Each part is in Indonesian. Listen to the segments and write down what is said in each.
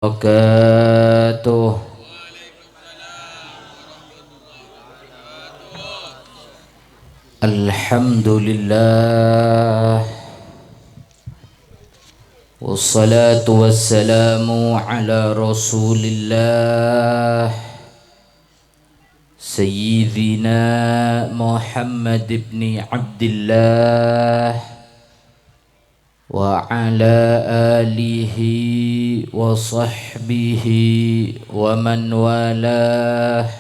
Wabarakatuh. Alhamdulillah, wassalatu wassalamu ala rasulillah Sayyidina Muhammad ibn Abdillah wa ala alihi wa sahbihi wa man walah.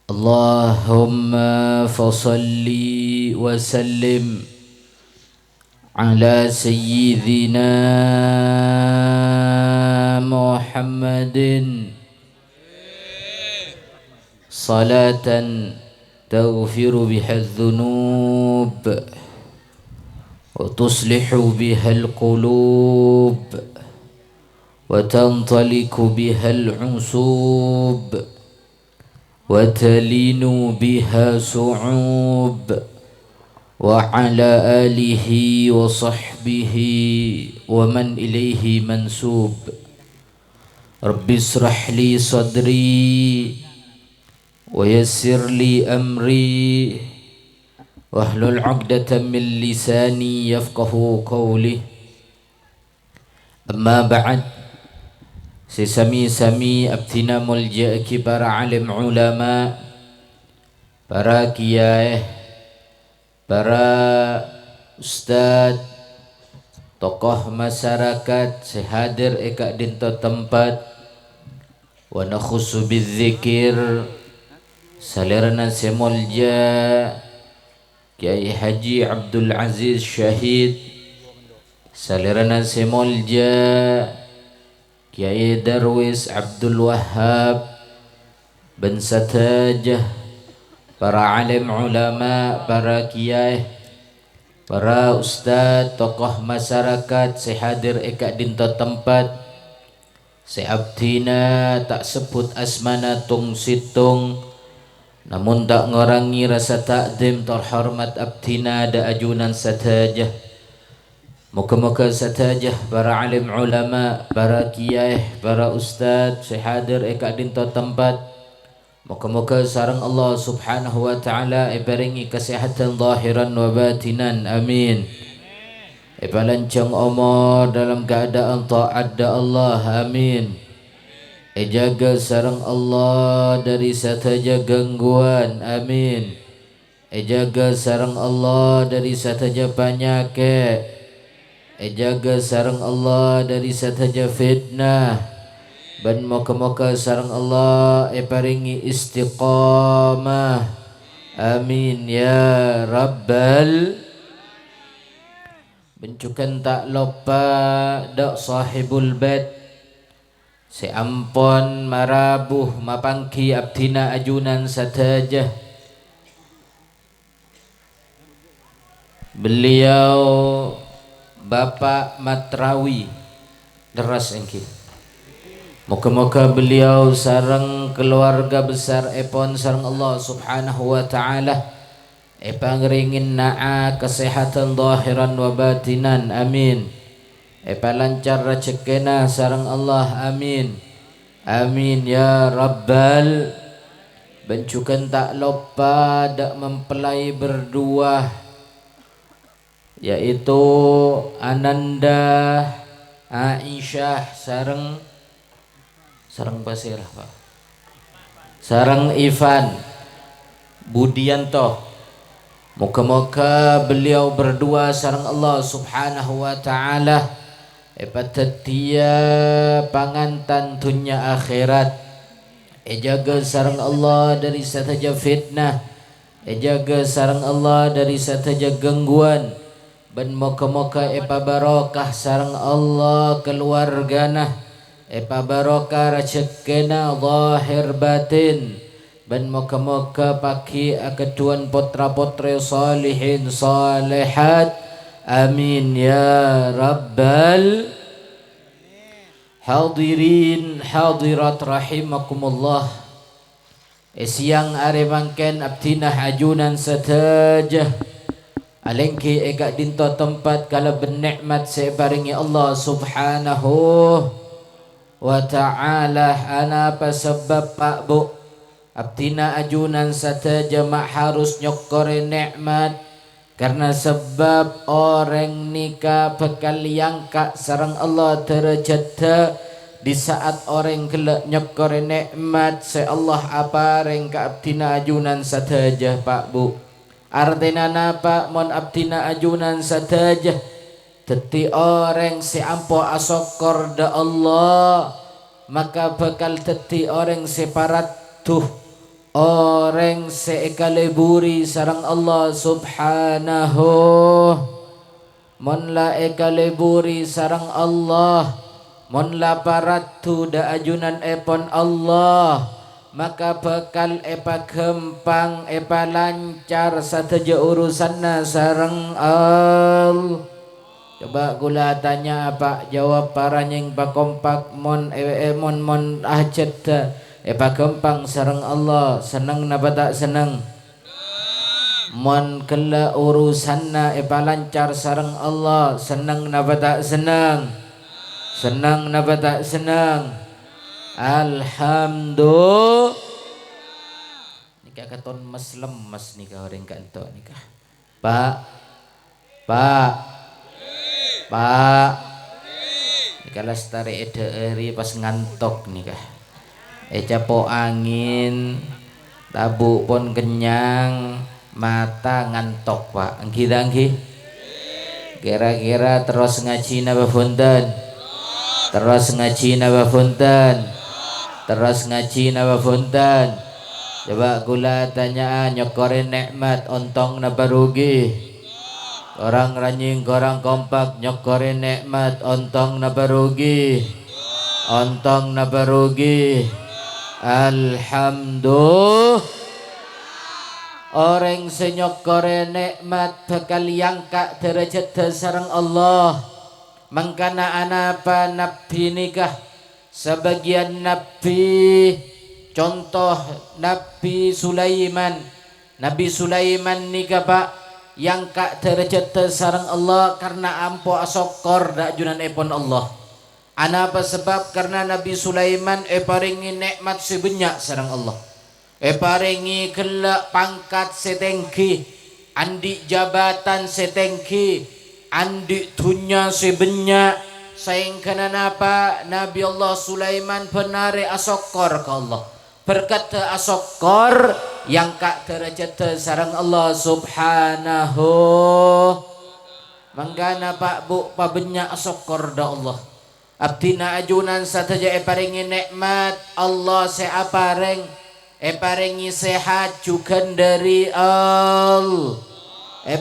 Allahumma fasalli wa sallim ala sayyidina Muhammadin salatan taghfiru biha adh-dhunub wa tuslihu biha al-qulub wa tantaliku biha al-usub wa talinu biha su'ub wa ala alihi wa sahbihi wa man ilaihi mansub. Rabbi israh li sadri wa yassir li amri wahlul 'uqdatam min lisani yafqahu qawli. Amma ba'd, sesami-sami abtina mulja para alim ulama, para kiai, para ustad, tokoh masyarakat sehadir eka dinto tempat wa nakhusu bidzikir salirana semulja Kiai Haji Abdul Aziz Syahid, salirana semulja Kiai Darwis Abdul Wahhab bin Satajah, para alim ulama, para kiai, para ustad, tokoh masyarakat sehadir eka dinto tempat. Seabdina tak sebut asmana tung situng, namun tak ngorangi rasa takdim terhormat abdina da ajunan satajah. Moga-moga satajah para alim ulama, para kiai, para ustad sehadir eka dinto tempat. Moga-moga sareng Allah subhanahu wa ta'ala ibaringi kesehatan zahiran wa batinan, amin. Ipalancang umur dalam keadaan taat da Allah, amin. Jaga sareng Allah dari sataja gangguan, amin. Jaga sareng Allah dari sataja penyakit, jaga sareng Allah dari sataja fitnah, dan moga-moga sareng Allah paringi istiqamah, amin ya rabbal. Bencukan tak lupa dak sahibul bait si ampon marabuh mapangki abdina ajunan satajah. Beliau Bapak Matrawi deras engki. Moga-moga beliau sareng keluarga besar epon sareng Allah subhanahu wa ta'ala pangringin na'a kesehatan zahiran wa batinan, amin. Lancar rezekina sareng Allah, amin. Amin ya rabbal. Bencukan tak lupa dak mempelai berdua, yaitu Ananda Aisyah sareng Basirah Pak, sareng Ivan Budianto. Moga-moga beliau berdua sareng Allah subhanahu wa ta'ala patetia pangantan dunya akhirat. Jaga sareng Allah dari sataja fitnah, jaga sareng Allah dari sataja gangguan, dan moga-moga barokah sareng Allah keluargana, barokah rezekina zahir batin, dan moga-moga paki akeduan putra-putri salihin salihat, amin ya rabbal. Hadirin hadirat rahimakumullah. Siang are mangken abdinah ajunan satajah alengki ega dinto tempat kala bernikmat sebaringi Allah subhanahu wa ta'ala anapa sebab Pak Bu abdina ajunan sataja mak harus nyokore nikmat karena sebab orang nikah bekal yang kak sarang Allah terjata di saat orang kelak nyokore nikmat se Allah apa reng ka abdina ajunan sataja Pak Bu artinya napa mon abdina ajunan sataja teti orang si ampo asokor da Allah maka bakal teti orang separatuh orang seekaleburi sarang Allah subhanahu mon la ekaleburi sarang Allah mon la paratu da ajunan epon Allah maka bakal epa gempang epa lancar sateja urusanna sarang Allah. Coba gula tanya apa jawab paranya yang kompak mon mon hajat pa gempang sareng Allah seneng napa tak seneng mon kela urusanna pa lancar sareng Allah seneng napa tak seneng seneng napa tak seneng alhamdulillah nikah katon mas lemes nikah orang kanto nikah Pak nikah lestari eri pas ngantok nikah capo angin tabu pon kenyang mata ngantok Pak anggi kira-kira terus ngaji napa punten terus ngaji napa punten terus ngaji napa punten coba kula tanyaan nyokorin nikmat ontong napa rugi orang ranjing orang kompak nyokorin nikmat ontong napa rugi ontong napa rugi alhamdulillah orang senyokore nikmat bakal yangka derajat sareng Allah mangkana anapa nabi nikah sebagian nabi contoh Nabi Sulaiman nikah Pak yang kak derajat sareng Allah karena ampo asokor dak junan epon Allah anapa sebab karena Nabi Sulaiman paringi nikmat sebanyak sareng Allah paringi kelak pangkat setengki andi jabatan setengki andi dunya sebanyak sehingga napa Nabi Allah Sulaiman penare asokor ke Allah berkata asokor yang kak derajat sarang Allah subhanahu manggana Pak Bu pabenyak asokor da Allah abdina ajunan sataja paringi nikmat Allah seapareng paringi sehat juga dari Allah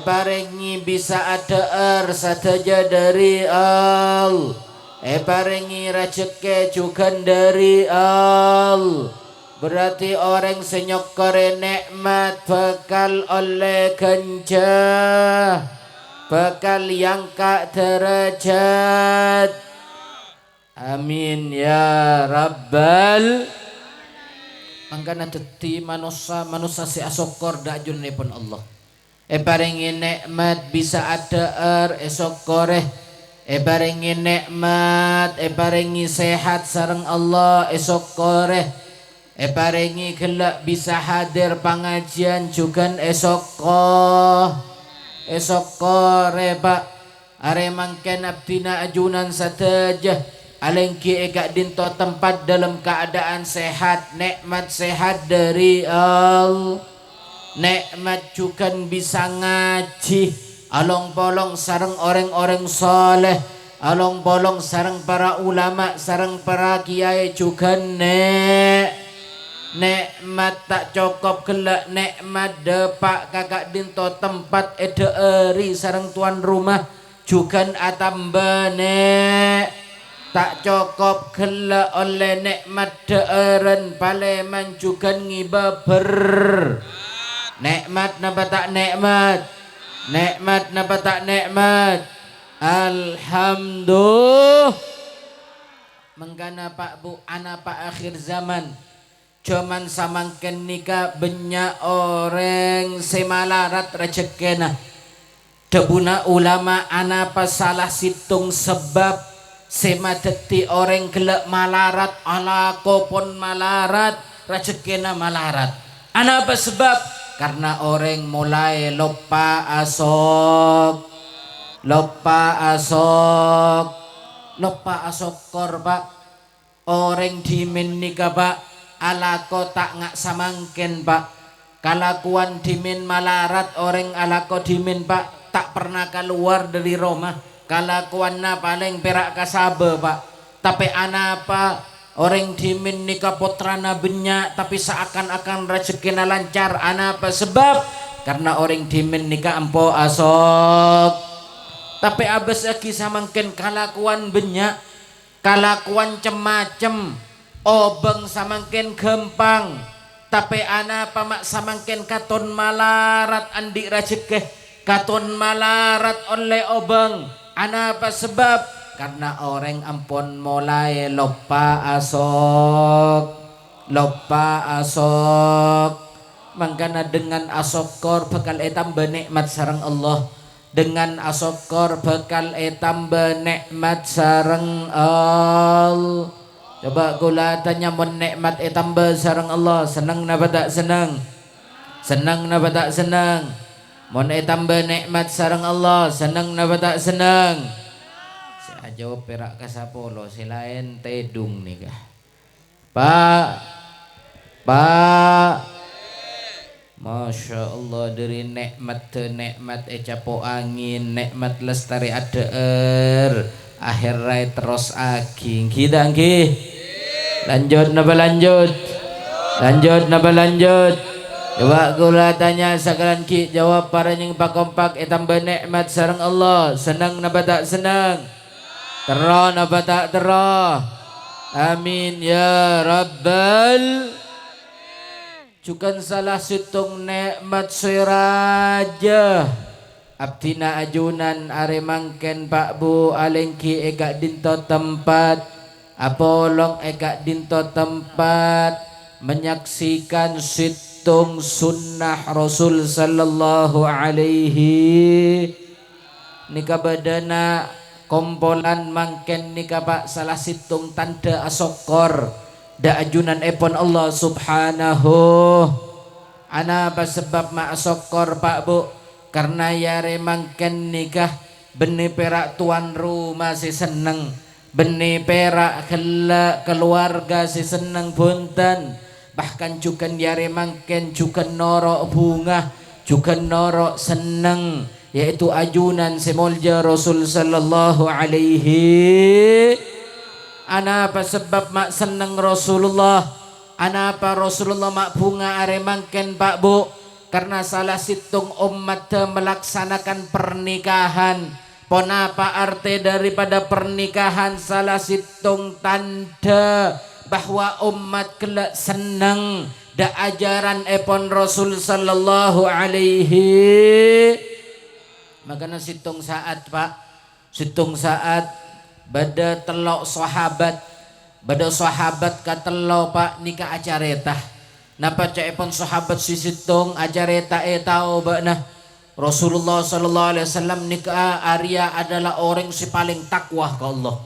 paringi bisa ada sataja dari Allah paringi rezeki juga dari Allah berarti orang senyokore nikmat bakal oleh kencah bakal yang kak derajat amin ya rabbal mangkana teti manusia si asokor da junipun Allah paringi nikmat bisa ada esokore paringi nikmat paringi sehat sareng Allah esokore paringi kelak bisa hadir pengajian juga esok Pak are mangken abdina ajunan satajah alengki eka dinto tempat dalam keadaan sehat nikmat sehat dari Allah nikmat juga bisa ngaji along bolong sareng orang-orang soleh along bolong sareng para ulama sareng para kiai juga nikmat tak cukup kelak nikmat depak kakak dinto tempat eri sareng tuan rumah juga atambane tak cukup kelak oleh nikmat deeren paleman juga ngibaber nikmat napa tak nikmat napa tak nikmat alhamdulillah menggana Pak Bu anapa akhir zaman cuman samangken nikah banyak orang semalarat rezekena debuna ulama anapa salah situng sebab semadeti orang gelak malarat alako pun malarat rezekina malarat. Apa sebab? Karena orang mulai lupa asok korba orang dimin nika pak alako tak ngak samangken pak kalakuan dimin malarat orang alako dimin pak tak pernah keluar dari rumah kalakuanna paling perak kasabe pak tapi anapa orang dimin nika putrana benyak tapi seakan-akan rezekina lancar anapa sebab karena orang dimin nika empo asok tapi abis lagi samangken kalakuan benyak kalakuan cemacem obeng samangken gempang tapi anapa mak samangken katon malarat andi rezeki katon malarat oleh obeng anapa sebab karena orang ampun mulai lupa asok mangkana dengan asokor bakal etam benikmat sareng Allah dengan asokor bakal tambah nikmat sareng Allah. Coba kula tanya mun nikmat tambah sareng Allah seneng napa tak seneng? Seneng napa tak seneng? Mun tambah nikmat sareng Allah seneng napa tak seneng? Saya jawab perak kasapolo silain tedung nih kah. Pak Masya Allah dari nikmat ke nikmat capo angin nikmat lestari adeer akhir rai terus aging kita nggih lanjut coba kula tanya sakalan ki jawab para yang pakompak tambah nikmat sareng Allah senang napa tak senang tero napa tak tero amin ya rabbal Cukan salah situng nikmat siraja abdina ajunan are mangken Pak Bu alengki eka dinto tempat apolong eka dinto tempat menyaksikan situng sunnah Rasul sallallahu alaihi nika badana kompolan mangken nika Pak salah situng tanda asokor da ajunan epon Allah subhanahu anapa sebab mak sokor Pak Bu karena yare mangken nikah benih perak tuan rumah si seneng benih perak keluarga si seneng punten bahkan juga yare mangken juga norok bunga juga norok seneng yaitu ajunan semolja Rasul sallallahu alaihi anapa sebab mak seneng Rasulullah anapa Rasulullah mak bunga are mangken Pak Bu karena salah situng umat melaksanakan pernikahan ponapa arti daripada pernikahan salah situng tanda bahwa umat kelak seneng da ajaran epon Rasul sallallahu alaihi makanya situng saat Pak situng saat bada telok sahabat katelo Pak nikah acareta napa caepon sahabat sisitung acareta tau bakna Rasulullah sallallahu alaihi wasallam nikah Arya adalah orang si paling takwa ke Allah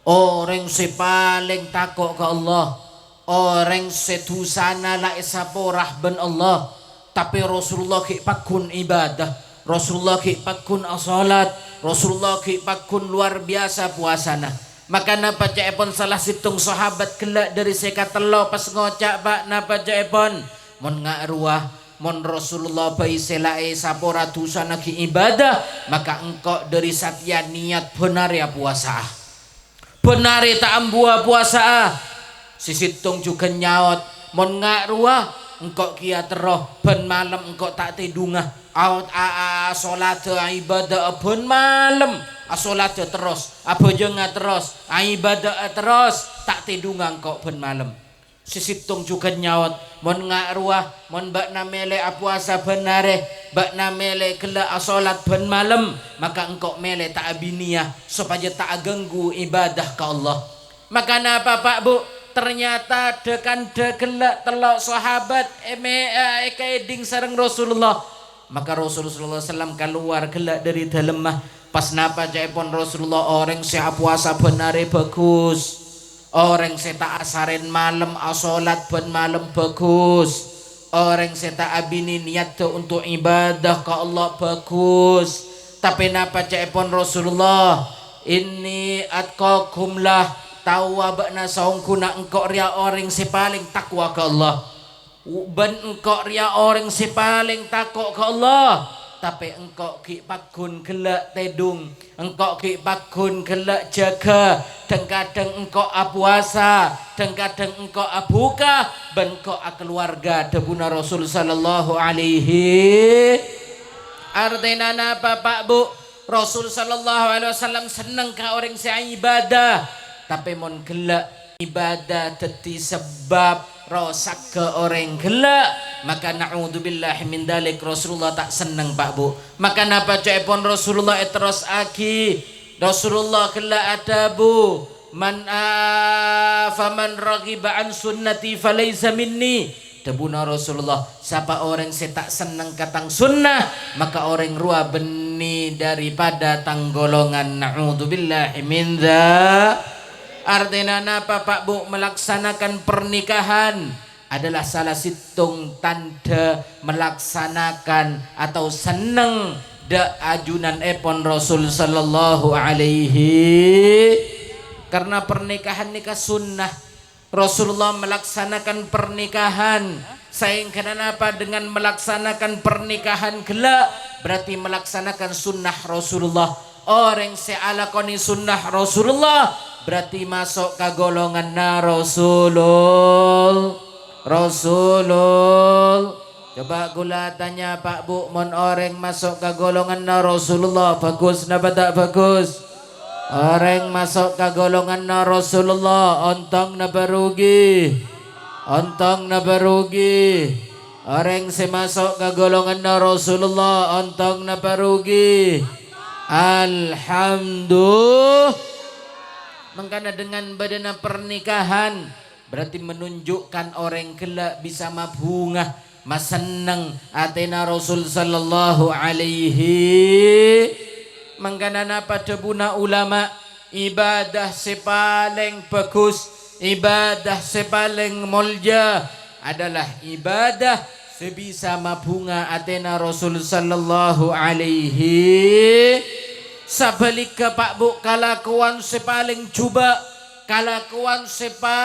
orang si paling takut ke Allah orang setusana la isaporah ben Allah tapi Rasulullah ki pakun ibadah Rasulullah ki pakun asalat Rasulullah ki pakun luar biasa puasana maka napa jaepon salah situng sahabat kelak dari sekatelo pas ngocak Pak napa jaepon mon ngakruah mon Rasulullah bai selae sapora tusana ki ibadah maka engkau dari satya niat benar ya puasa benar tak ambua puasa si situng juga nyaot mon ngakruah engkau kia teroh ben malam engkau tak tidungah out salat ibadah ben malam salat terus apa jangan terus ibadah terus tak tidungan kok ben malam sisitung juga nyawat mon ngakruah mon bakna mele puasa benare bakna mele kela salat ben malam maka engkau mele tak abiniyah supaya tak ganggu ibadah ke Allah maka napa Pak Bu ternyata dekan degelak telok sahabat ekaiding sareng Rasulullah maka Rasulullah SAW keluar gelak dari dalam Pas napa jaipun Rasulullah orang seha puasa benare bagus. Orang seta asaren malam asolat ben malam bagus. Orang seta abini niat untuk ibadah ke Allah bagus. Tapi napa jaipun Rasulullah ini atqakum lah tawa bakna saungkuna engkau ria orang si paling takwa ke Allah. Ben engkau ria orang si paling takwa ke Allah. Tapi engkau ki pakun gelak tedung, engkau ki pakun gelak jaga, dan kadang engkau apuasa, dan kadang engkau abuka, ben engkau keluarga debuna Rasul sallallahu alaihi. Artinya napa Pak Bu? Rasul sallallahu alaihi wasallam seneng ka orang si ibadah, tapi mon gelak ibadah teti sebab rosak ke orang gelak, maka na'udzubillahi min dalik Rasulullah tak seneng Pak Bu. Maka napa jaipun Rasulullah terus aki Rasulullah gelak adabu man faman raghiba an sunnati falaysa minni. Debuna Rasulullah siapa orang saya tak seneng katang sunnah maka orang rua beni daripada tanggolongan. Na'udzubillahi min dzalik. Artinya napa Pak Bu? Melaksanakan pernikahan adalah salah situng tanda melaksanakan atau seneng da ajunan epon Rasul sallallahu alaihi. Karena pernikahan nikah sunnah, Rasulullah melaksanakan pernikahan. Sehingga apa dengan melaksanakan pernikahan gelak berarti melaksanakan sunnah Rasulullah. Orang sealakoni sunnah Rasulullah berarti masuk ke golongan na Rasulul. Coba gula tanya Pak Bu, mon orang masuk ke golongan na Rasulullah bagus napa tak bagus? Orang masuk ke golongan na Rasulullah ontong napa rugi? Ontong napa rugi? Orang semasuk ke golongan na Rasulullah ontong napa rugi? Alhamdulillah. Mengkana dengan badana pernikahan berarti menunjukkan orang gelak bisa mabungah maseneng atena Rasul sallallahu alaihi. Mengkana napa debuna ulama ibadah sepaling bagus, ibadah sepaling mulja adalah ibadah sebisa mabunga atena Rasul sallallahu alaihi. Sabalika Pak Bu kalakuan sepaling cuba, kalakuan sepaling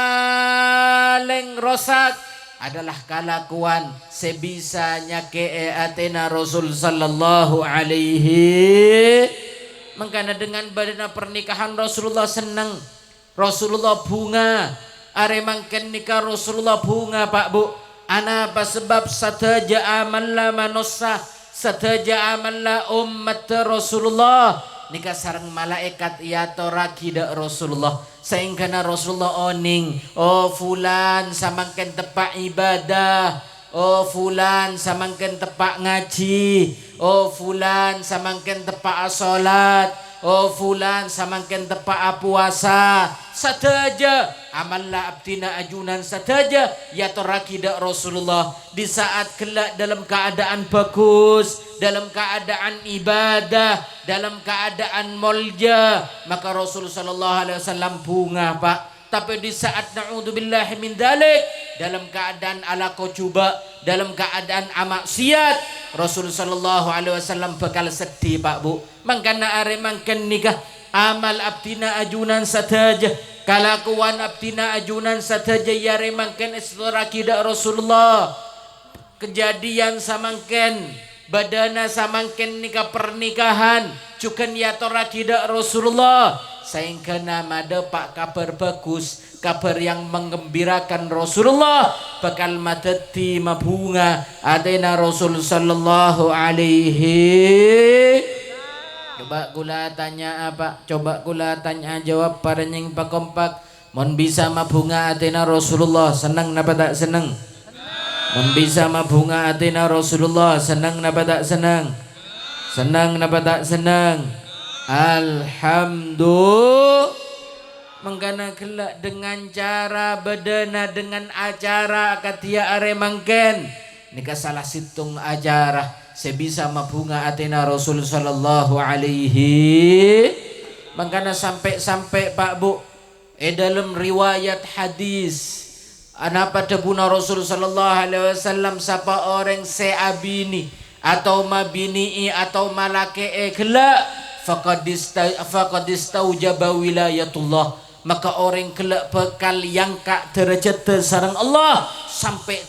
rosak adalah kalakuan sebisanya ke atena Rasul sallallahu alaihi. Mengkana dengan badana pernikahan Rasulullah senang, Rasulullah bunga, are mangken nikah Rasulullah bunga Pak Bu. Anapa sebab sataja amalla manussa, sataja amalla ummat Rasulullah. Nikah sarang malaikat ya toraki dak Rasulullah sehingga Rasulullah oning oh fulan samangken tepak ibadah, oh fulan samangken tepak ngaji, oh fulan samangken tepak salat, oh fulan samangken tepak puasa. Sadaja amallah abdina ajunan sadaja ya toraki dak Rasulullah di saat kelak dalam keadaan bagus, dalam keadaan ibadah, dalam keadaan mulja, maka Rasul sallallahu alaihi wasallam bunga Pak. Tapi di saat na'udzubillahi min dzalik dalam keadaan ala coba, dalam keadaan amaksiat, Rasul sallallahu alaihi wasallam bakal sedih Pak Bu. Mangkana are mangken nikah amal abdina ajunan sadaja, kalakuan abdina ajunan sadaja yare mangken istoraki dak Rasulullah. Kejadian samangken badana samangken nikah pernikahan cukan ya toraki dak Rasulullah sehingga nama pak kabar bagus, kabar yang menggembirakan Rasulullah bakal madati mabunga adena Rasul sallallahu alaihi. Coba gula tanya apa? Coba gula tanya jawab para nying pakompak. Mon bisa mabunga adena Rasulullah senang napa tak senang? Mon bisa mabunga adena Rasulullah senang napa tak senang? Senang napa tak senang? Alhamdulillah. Menggana gelak dengan cara bedana dengan acara katia are mangken nikah salah situng ajarah sebisa mabunga atina Rasul sallallahu alaihi. Makanya sampai Pak Bu dalam riwayat hadis anapa debuna Rasul sallallahu alaihi wasallam sapa orang seabini atau mabini atau malake gela faqad istaujaba wilayatullah, maka orang kelak bekal yang kak derajat sareng Allah sampai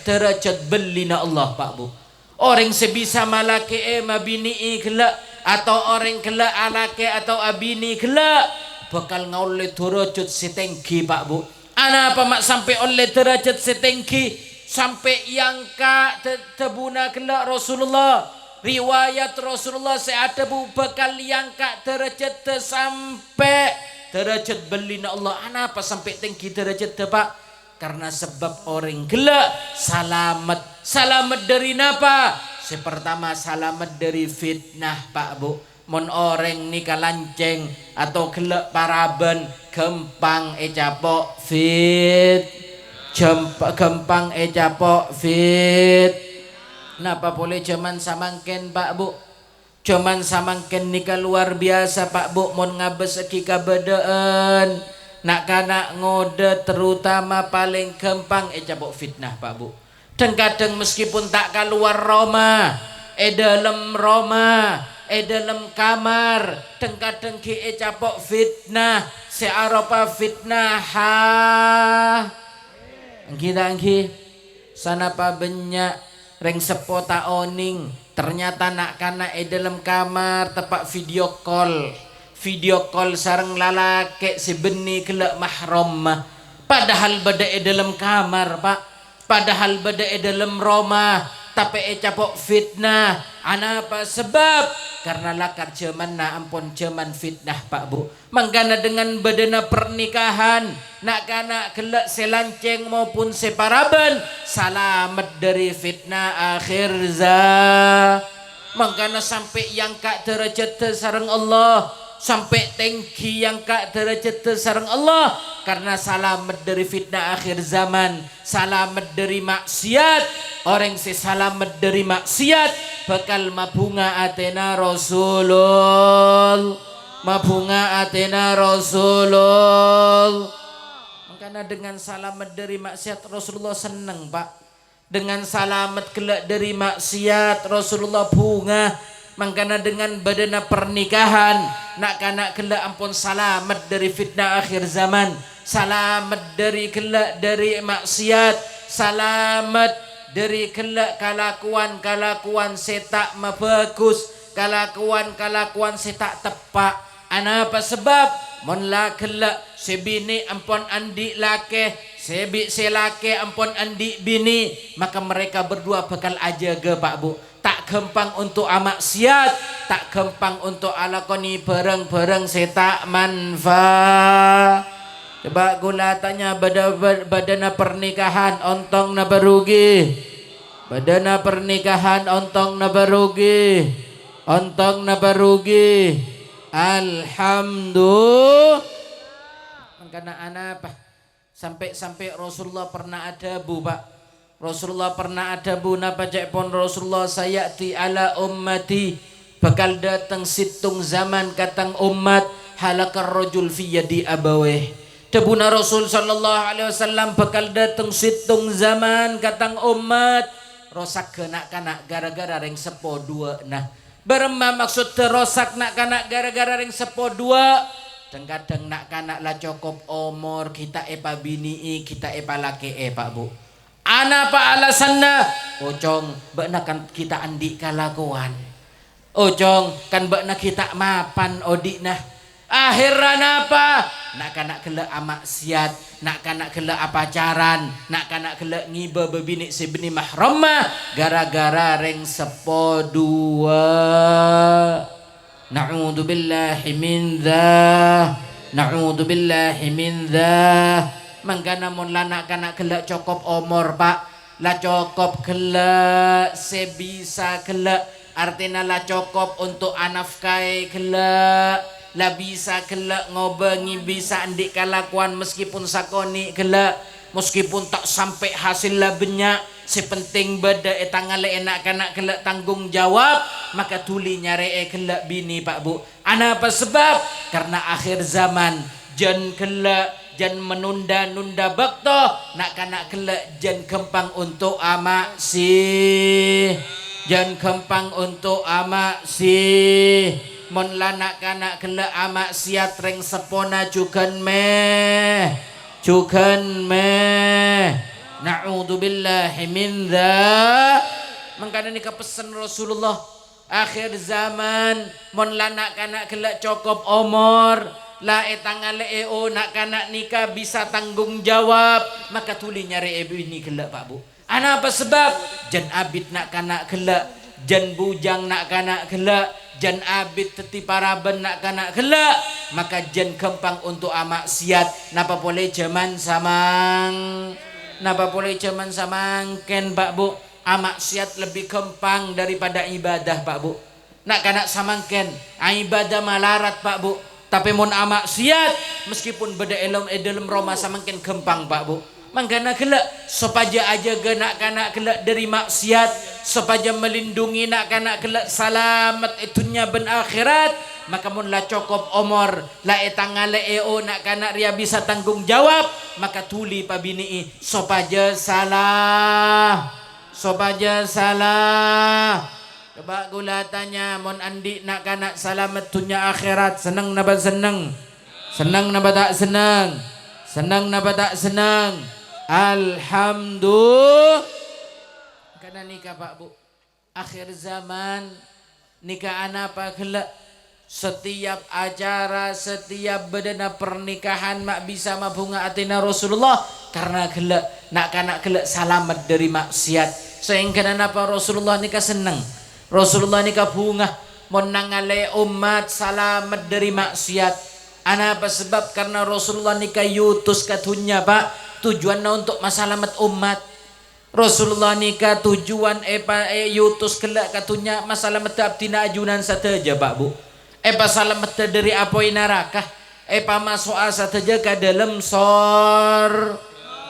derajat belina Allah Pak Bu. Orang sebisa malake mabini kelak atau orang kelak alake atau abini kelak bakal ngoleh derajat setenggi Pak Bu. Ana apa mak sampai oleh derajat setenggi sampai yang kak tebuna kelak Rasulullah. Riwayat Rasulullah seada bu bakal yang kak derajat sampai derajat belina Allah. Ana apa sampai tinggi derajat Pak? Karena sebab orang gelak selamat dari napa? Sepertama selamat dari fitnah Pak Bu. Mon orang nikah lanceng atau gelak paraben gempang capok gempang capok fit. Napa boleh zaman samangken Pak Bu? Zaman samangken nikah luar biasa Pak Bu. Mon ngabes eki kabedaan nak kana ngode terutama paling gempang capok fitnah Pak Bu. Kadang meskipun tak keluar Roma dalam Roma dalam kamar kadang ki capok fitnah searopa fitnah angki sana pa banyak reng sepota oning ternyata nak kana dalam kamar tepak video call sareng lalake sebeni kelak mahram padahal bada dalam kamar Pak, padahal bada dalam Roma tapi capok fitnah. Anapa sebab? Karena lakar zaman na ampun zaman fitnah Pak Bu. Mangkana dengan badana pernikahan nak kana kelak selanceng maupun separaban selamat dari fitnah akhir mangkana sampai yang kak derajat sareng Allah, sampai tinggi yang kak derajat sareng Allah karena selamat dari fitnah akhir zaman, selamat dari maksiat. Orang si selamat dari maksiat bakal mabunga atena Rasulul, mabunga atena Rasulul. Makanya dengan selamat dari maksiat Rasulullah seneng Pak. Dengan selamat kelak dari maksiat Rasulullah bunga. Makanya dengan badana pernikahan nak kana kelak ampun selamat dari fitnah akhir zaman, selamat dari kelak dari maksiat, selamat dari kelak kalakuan setak mabagus, kalakuan setak tepak. Anapa sebab? Mon la kelak sebini ampun andi lake, sebi selake ampun andi bini, maka mereka berdua bakal aja ke Pak Bu. Tak gampang untuk amaksiat, tak gampang untuk alakoni bareng-bareng setak manfaat. Coba gula tanya badana pernikahan ontong na barugi, badana pernikahan ontong na barugi, ontong na barugi. Alhamdulillah. Karena apa? Sampai Rasulullah pernah ada bu Pak. Rasulullah pernah ada bu napa pon Rasulullah sayati ala ummati bakal datang situng zaman katang umat halakar rajul fi yadi abaweh. Debuna Rasul sallallahu alaihi wasallam bakal datang situng zaman katang umat rosak kena kana gara-gara reng sepo dua. Nah berema maksud terosak nak kana gara-gara reng sepo dua. Kadang nak kana lah cukup umur kita epa bini kita epa laki Pak Bu. Ana pa alasanna ocong bakna kan kita andi kalakuan. Ocong kan bakna kita mapan odikna. Akhiran apa? Nak kanak kelak amaksiat, nak kanak kelak pacaran, nak kanak kelak ngiba bebini sebeni mahramah gara-gara reng sepo dua. Na'udzubillahi min dzah, na'udzubillahi min dzah. Mangkana mun lanak kanak kelak cukup umur Pak, la cukup kelak sebisa kelak artinya la cukup untuk anafkai kelak. lah bisa kelak ngobengi bisa andik kalakuan meskipun sakoni kelak meskipun tak sampai hasil lah banyak sepenting beda etangale enak kanak kelak tanggung jawab maka tuli nyare kelak bini Pak Bu. Ana apa sebab? Karena akhir zaman jan kelak jan menunda-nunda bakto nak kanak kelak jan kempang untuk amak si jan kempang untuk amak si mon lanak kanak kelak amak siat reng sepona cukan na'udzubillahi min dza. Mangkana nikah pesan Rasulullah akhir zaman mon lanak kanak kelak cukup umur la etangale nak kanak nikah bisa tanggung jawab maka tuli nyari bini kelak Pak Bu. Ana apa sebab? Jan abid nak kanak kelak jan bujang nak kanak kelak jan abid teti paraben nak kanak kelak maka jan kempang untuk amak siat napa boleh zaman samang ken Pak Bu amak siat lebih kempang daripada ibadah Pak Bu. Nak kanak samangken ibadah malarat Pak Bu tapi mun amak siat meskipun beda dalam Roma samangken kempang Pak Bu. Mangkana kelak supaya aja genak kanak kelak dari maksiat supaya melindungi nak kanak kelak selamat itunya ben akhirat maka mun la cukup umur la etangale nak kanak ria bisa tanggung jawab maka tuli pa bini supaya salah coba gula tanya mun andi nak kanak selamat dunia akhirat senang napa tak senang alhamdulillah. Karena nikah Pak Bu akhir zaman nikah anak apa kelak setiap acara setiap bedana pernikahan mak bisa mabunga atina Rasulullah karena kelak nak kanak kelak selamat dari maksiat sehingga apa Rasulullah nikah senang Rasulullah nikah bunga menangale umat selamat dari maksiat. Ana apa sebab? Karena Rasulullah nikah yutus katunya Pak tujuannya untuk masalamat umat. Rasulullah nikah tujuan yutus kelak katunya masalamat abdina ajunan sateja Pak Bu. Pasalamat dari apoi neraka masuk sateja ke dalam sor.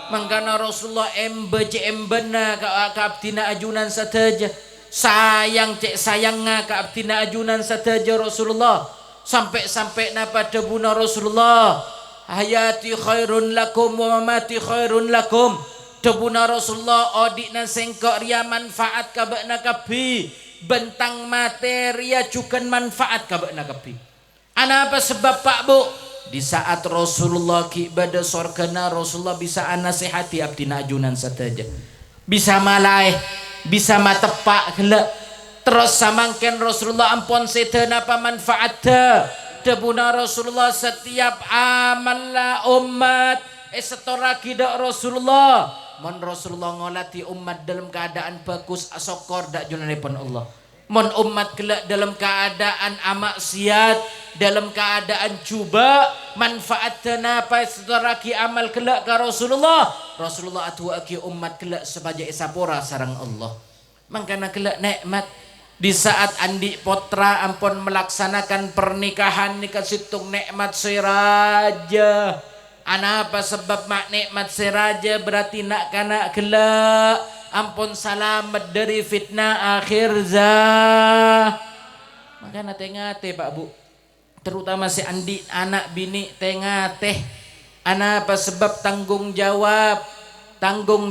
Mangkana Rasulullah embena ke abdina ajunan sateja sayang ke abdina ajunan sateja Rasulullah. Sampai napa debuna Rasulullah hayati khairun lakum wa mamati khairun lakum debuna Rasulullah odikna sengkok ria manfaat kabakna kabi bentang materia cukan manfaat kabakna kabi. Ana apa sebab Pak Bu? Di saat Rasulullah ki ibadah sorgana Rasulullah bisa anasihati abdina ajunan sateja bisa malai bisa matepak gelak terus samangken Rasulullah ampun sedan apa manfaatnya debuna Rasulullah setiap amal la umat setora kidak Rasulullah mon Rasulullah ngolati umat dalam keadaan bagus asokor dak junanipun Allah mon umat kelak dalam keadaan amaksiat dalam keadaan cuba manfaatnya apa setora ki amal kelak ke Rasulullah atu aki umat kelak sebagai sapora sarang Allah mangkana kelak nikmat. Di saat andi potra ampun melaksanakan pernikahan nikah situng nikmat siraja. Ana apa sebab mak nikmat siraja berarti nak kanak kelak ampun selamat dari fitnah akhir Makanya tengate Pak Bu terutama si andi anak bini tengate. Ana apa sebab tanggung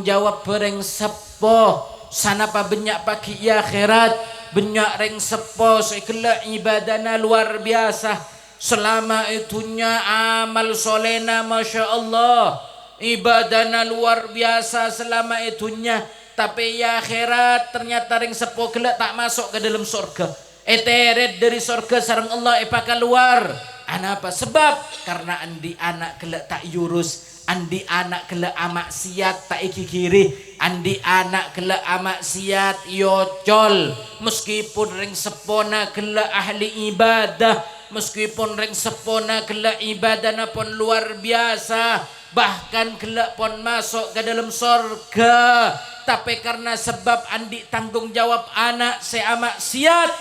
jawab bereng sepoh sana pa banyak pagi akhirat banyak reng sepo sekela ibadana luar biasa selama itunya amal solena Masya Allah ibadana luar biasa selama itunya tapi ya akhirat ternyata reng sepo kelak tak masuk ke dalam surga eteret dari surga sarang Allah epaka keluar. Apa sebab? Karena andi anak kelak tak yurus andi anak kelak amak siat tak iki kiri andi anak kelak amak siat yocol meskipun ring sepona kelak ahli ibadah meskipun ring sepona kelak ibadah pun luar biasa bahkan kelak pun masuk ke dalam surga tapi karena sebab andi tanggung jawab anak se amak siat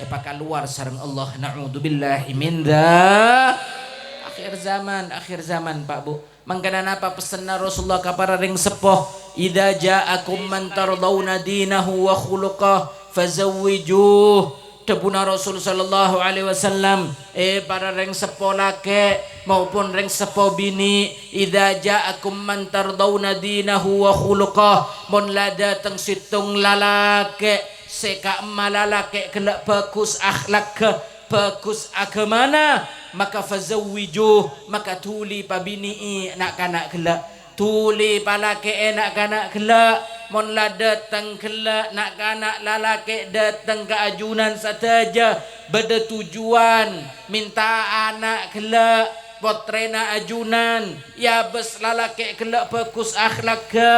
pakal luar sareng Allah. Na'udzubillahi min akhir zaman Pak Bu. Mangkana napa pesenna Rasulullah kapara ring sepoh, idza ja'akum man tardawna dinahu wa khuluqah fazawwijuh. Tebuna Rasul sallallahu alaihi wasallam para ring sepoh lake maupun ring sepoh bini, idza ja'akum man tardawna dinahu wa khuluqah, mon lada teng situng lalake seka malalake kelak bagus akhlak ke bagus agamana, maka fazawwijuh, maka tuli pabini nak kanak gelak, tuli palake nak kanak gelak, mon la datang gelak nak kanak lalake datang ke ajunan saja beda tujuan minta anak gelak potrena ajunan ya bes lalake gelak bagus akhlak ke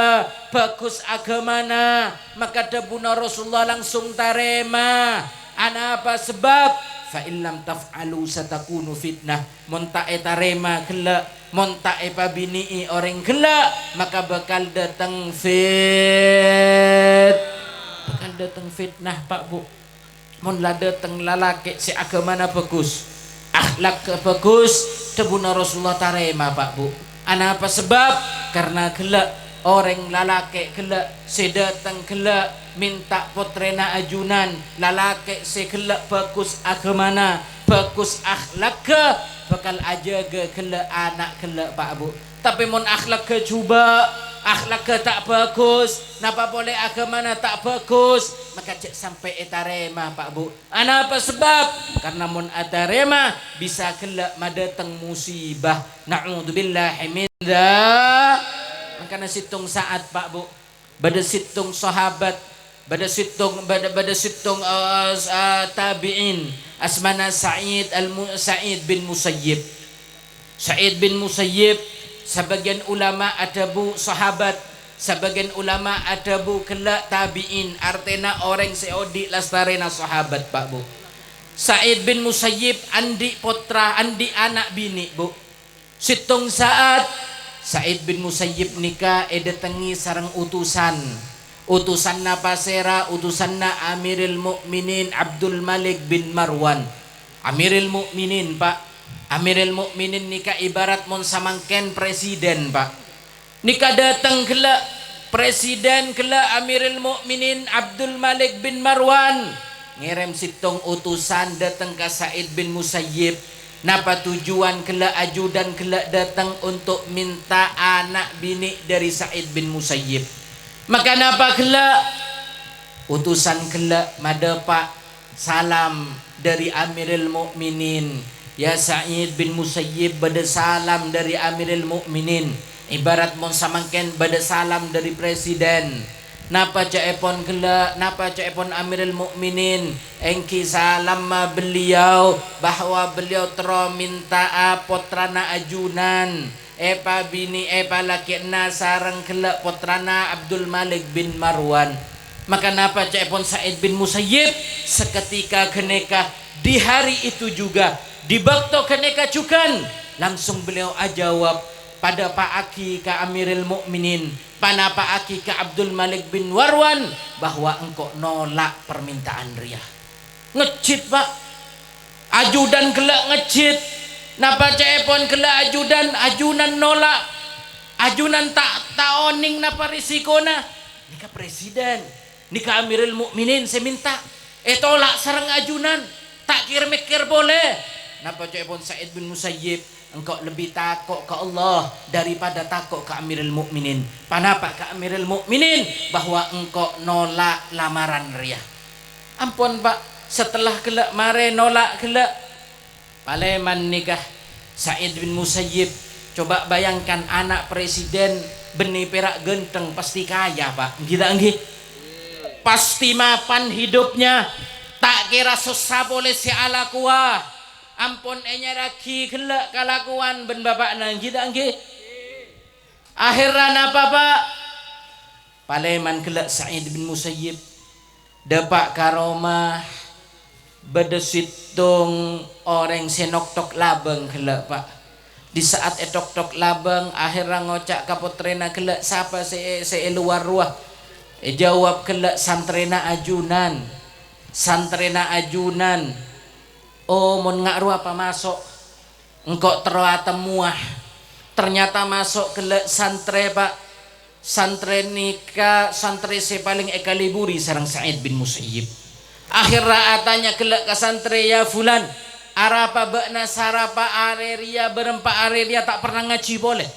bagus agamana, maka debuna Rasulullah langsung tarema. Ana apa sebab? Fa illam taf'alu satakunu fitnah, monta eta rema gelak, monta epa binii orang gelak, maka bakal datang fitnah Pak Bu. Mon la datang lalaki si agamana bagus, akhlak ke bagus, tebuna Rasulullah tarema Pak Bu. Ana apa sebab? Karena gelak orang lalaki gelak sedatang gelak minta potrena ajunan lalaki segelak bagus agamana bagus akhlak ke bakal aja ke gelak anak gelak Pak Bu. Tapi mon akhlak ke cuba akhlak ke tak bagus, napa boleh agamana tak bagus, maka cek sampai etarema Pak Bu. Ana apa sebab? Karena mon etarema bisa gelak madateng musibah. Na'udzubillahi min makanya situng saat Pak Bu, pada situng sahabat, pada situng tabi'in asmana Sa'id bin Musayyib. Sa'id bin Musayyib, sebagian ulama ada bu sahabat, sebagian ulama ada bu kelak tabi'in, artinya orang seodi lastarena sahabat Pak Bu. Sa'id bin Musayyib andi putra, andi anak bini Bu. Situng saat Sa'id bin Musayyib nikah edatangi sarang utusan na pasera, utusan na Amirul Mukminin Abdul Malik bin Marwan. Amirul Mukminin Pak, Amirul Mukminin nikah ibarat mon samangken presiden Pak. Nikah datang kelak presiden kelak Amirul Mukminin Abdul Malik bin Marwan ngirim situng utusan datang ke Sa'id bin Musayyib. Napa tujuan kelak ajudan kelak datang untuk minta anak bini dari Sa'id bin Musayyib. Maka napa kelak utusan kelak madapa salam dari Amirul Mukminin. Ya Sa'id bin Musayyib bada salam dari Amirul Mukminin. Ibarat mon samangken bada salam dari presiden. Napa caepon kelak, napa caepon Amirul Mukminin engki salam beliau bahwa beliau tero minta potrana ajunan epa bini epa laki na sarang kelak potrana Abdul Malik bin Marwan. Maka napa caepon Sa'id bin Musayyib seketika keneka di hari itu juga di waktu keneka cukan langsung beliau ajawab pada Pak Aki ke Amirul Mukminin, pada Pak Aki ke Abdul Malik bin Marwan bahwa engkau nolak permintaan ria. Ngecit Pak, ajudan kelak ngecit. Napa cepon kelak ajunan nolak, ajunan tak oning napa risikona. Nika presiden, nika Amirul Mukminin saya minta, tolak sarang ajunan, tak kira mikir boleh. Napa cepon Sa'id bin Musayyib, engkau lebih takut ke Allah daripada takut ke Amirul Mukminin. Kenapa ke Amirul Mukminin? Bahwa engkau nolak lamaran ria. Ampun Pak, setelah kelak mare nolak kelak paleman nikah Sa'id bin Musayyib. Coba bayangkan anak presiden benih perak genteng pasti kaya Pak. Kita anggih pasti mapan hidupnya, tak kira susah boleh si ala kuah. Ampun lagi kelak kalakuan ben bapak nang kita nggih. Akhiran apa Pak? Paleman kelak Sa'id bin Musayyib dapat karomah bedesitung orang senok tok labeng kelak Pak. Di saat etok tok labeng akhirnya ngocak kapotrena kelak siapa se luar ruah. Jawab kelak santrena ajunan. santrena ajunan oh mon ngakru apa masuk engkau terwata muah ternyata masuk ke santre pak santre nikah santre se paling ekaliburi sarang Sa'id bin Musayyib akhirnya atanya kelak ke santre ya fulan arapa bakna sarapa areria berempat areria tak pernah ngaji boleh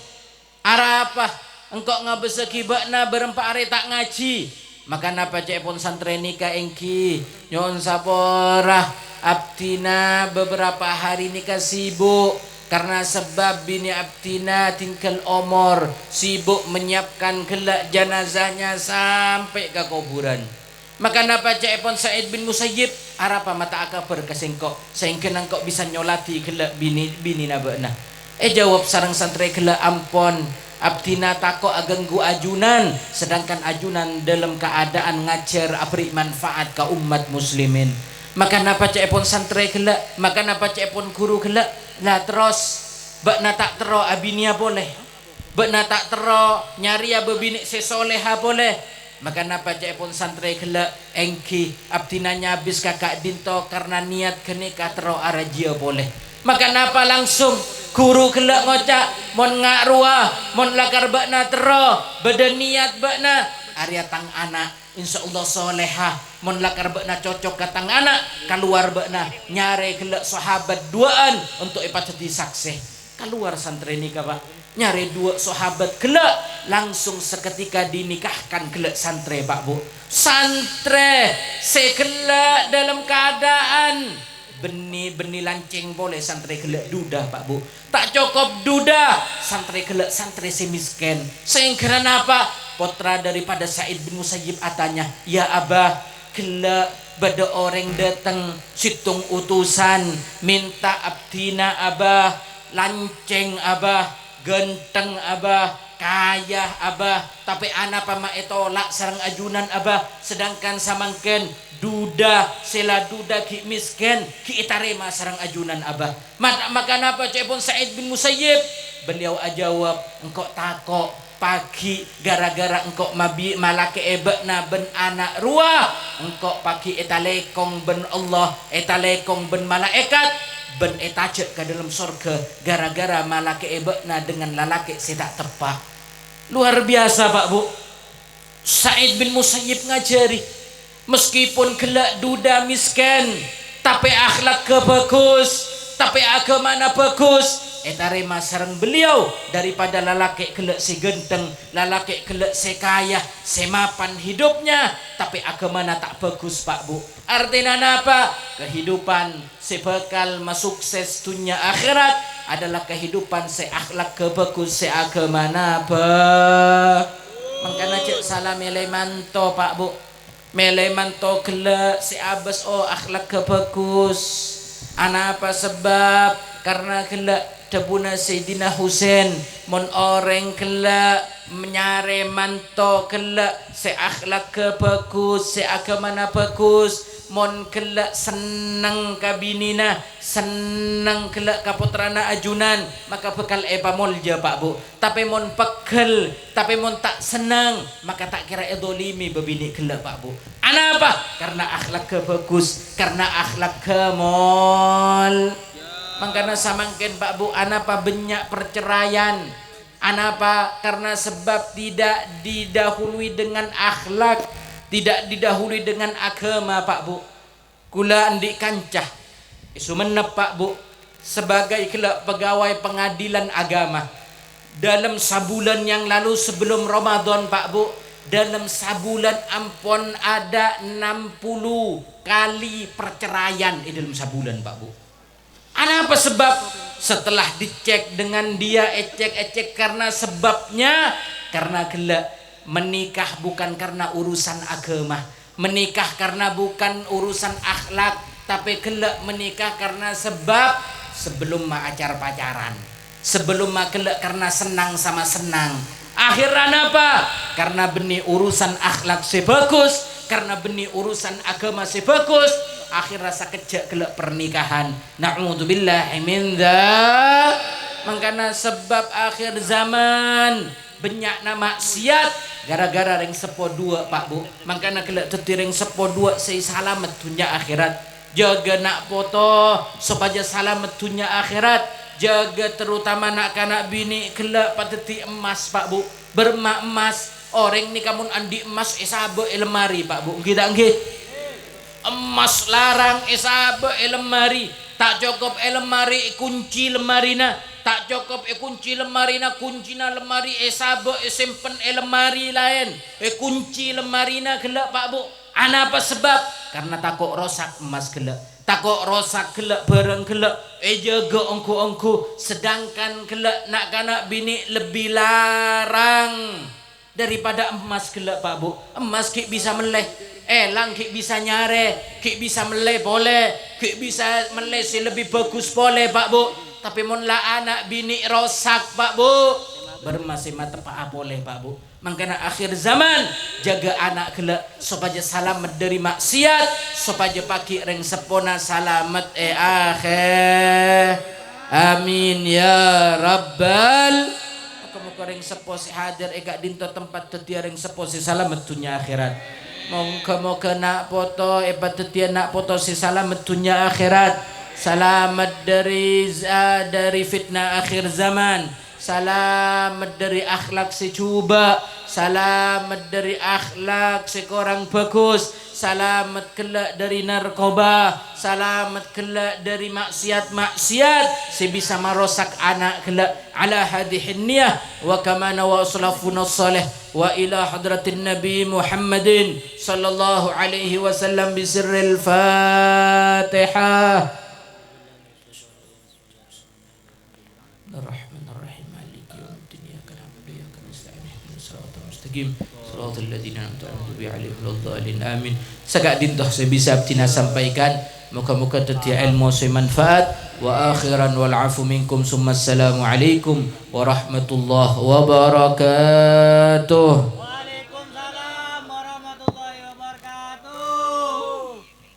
arapa engkau ngabeseki bakna berempat are tak ngaji maka napa cek pun santre nikah engki nyon saporah abdina beberapa hari nikah sibuk karena sebab bini abdina tinggal omor sibuk menyiapkan kelak jenazahnya sampai ke kuburan maka napa cek pun Sa'id bin Musayyib arapa mata akabar kesengkok sehingga nangkok bisa nyolati kelak bini nabana jawab sarang santre kelak ampon abdina takok agenggu ajunan sedangkan ajunan dalam keadaan ngajar abri manfaat ke umat muslimin maka napa cek pun santre kelak maka napa cek pun guru kelak lah terus bakna tak tero abinia boleh bakna tak tero nyari abebini sesoleha boleh maka napa cek pun santre kelak engki abdinanya habis kakak dinto karena niat kenika tero arajia boleh maka napa langsung guru kelak ngocak mon ngakrua mon lakar bakna tero beda niat bakna Arya tang anak insyaallah soleha mon lakar bakna cocok katang anak keluar bakna nyare gelak sahabat duaan untuk ipat jadi saksi keluar santri nikah pak nyare dua sahabat gelak langsung seketika dinikahkan gelak santri pak bu santri segelak dalam keadaan benih lancing boleh santri gelak duda pak bu tak cukup duda santri gelak santri semisken sehingga apa putra daripada Sa'id bin Musayyib atanya ya abah gelak bada orang datang situng utusan minta abdina abah lanceng abah genteng abah kaya abah tapi anak pama etolak sarang ajunan abah sedangkan samangken duda sela duda ki misken ki itarema sarang ajunan abah maka napa cepon Sa'id bin Musayyib beliau ajawab engkau takok pagi gara-gara engkau malake ebekna ben anak ruah engkau pagi etalekong ben Allah etalekong ben malaikat ben etajek ke dalam surga gara-gara malake ebekna dengan lalaki sedak tepak luar biasa pak bu Sa'id bin Musayyib ngajari meskipun gelak duda miskin tapi akhlak kebagus tapi agamana bagus etarema sareng beliau daripada lalaki gelek si genteng lalaki gelek si kaya semapan hidupnya tapi agamana tak bagus pak bu artinya apa kehidupan si bakal masukses dunia akhirat adalah kehidupan si akhlak kebagus si agamana apa makanya cek salam elemanto pak bu melemanto gelek si abas oh akhlak kebagus ana apa sebab karena gelek Debuna Sayyidina Husain mon orang kelak menyare manto kelak se akhlak ke bagus se agamana bagus mon kelak senang kabinina senang kelak kaputrana ajunan maka bekal pamolja pak bu tapi mon pegel tapi mon tak senang maka tak kira edolimi bebini kelak pak bu anapa karena akhlak ke bagus karena akhlak ke mol makanya samangken Pak Bu anapa banyak perceraian anapa karena sebab tidak didahului dengan akhlak tidak didahului dengan agama Pak Bu kula andik kancah isu menep Pak Bu sebagai pegawai pengadilan agama dalam sabulan yang lalu sebelum Ramadan Pak Bu dalam sabulan ampun ada 60 kali perceraian di dalam sabulan Pak Bu apa sebab setelah dicek dengan dia ecek karena sebabnya karena gelak menikah bukan karena urusan agama menikah karena bukan urusan akhlak tapi gelak menikah karena sebab sebelum acara pacaran sebelum gelak karena senang sama senang akhirnya apa karena benih urusan akhlak sebagus karena benih urusan agama sebagus akhir rasa kejak gelak pernikahan na'udzubillah min Mangkana sebab akhir zaman banyak nama maksiat gara-gara ring sepo dua Pak Bu. Mangkana kelak teti ring sepo dua sei salamet dunia akhirat. Jaga nak foto supaya salamet dunia akhirat. Jaga terutama nak kanak bini kelak pateti emas Pak Bu. Bermak emas. Orang ni kamun andi emas esabe lemari Pak Bu. Kita nggih. Emas larang esabe lemari. Tak cukup lemari kunci lemarina. Tak cukup kunci lemarina, kuncina lemari sabe simpen lemari lain. Kunci lemarina gelak Pak Bu. Ana apa sebab? Karena takut rosak emas gelak. Takut rosak gelak barang gelak. Jaga ongku-ongku. Sedangkan gelak nak kanak bini lebih larang daripada emas gelak Pak Bu. Emas kik bisa meleh. Lang kik bisa nyare, kik bisa meleh boleh, kik bisa meleh si lebih bagus boleh Pak Bu. Tapi mun lah anak bini rosak Pak Bu, bermasih mata apa boleh Pak Bu. Makanya akhir zaman jaga anak gelak supaya selamat dari maksiat, supaya pagi reng sepona selamat akhir. Amin ya rabbal. Muka-muka reng seposi hadir gak dinto tempat tetia reng seposi selamat dunia akhirat. Moga-moga nak foto tetia nak foto si selamat dunia akhirat. Selamat dari fitnah akhir zaman. Selamat dari akhlak si cuba. Selamat dari akhlak si korang bagus. Selamat kelak dari narkoba. Selamat kelak dari maksiat-maksiat. Si bisa merosak anak kelak. Ala hadihin niyah. Wa kamana wa aslafuna salih. Wa ila hadratin Nabi Muhammadin sallallahu alaihi wasallam bisirril Fatihah. Shiratal ladzina an'amta 'alaihim ghairil amin. Sagak dintoh sebisa abtina sampaikan. Muka-muka tetia ilmu semanfaat. Wa akhiran wal afu minkum summa assalamu alaikum warahmatullahi wabarakatuh.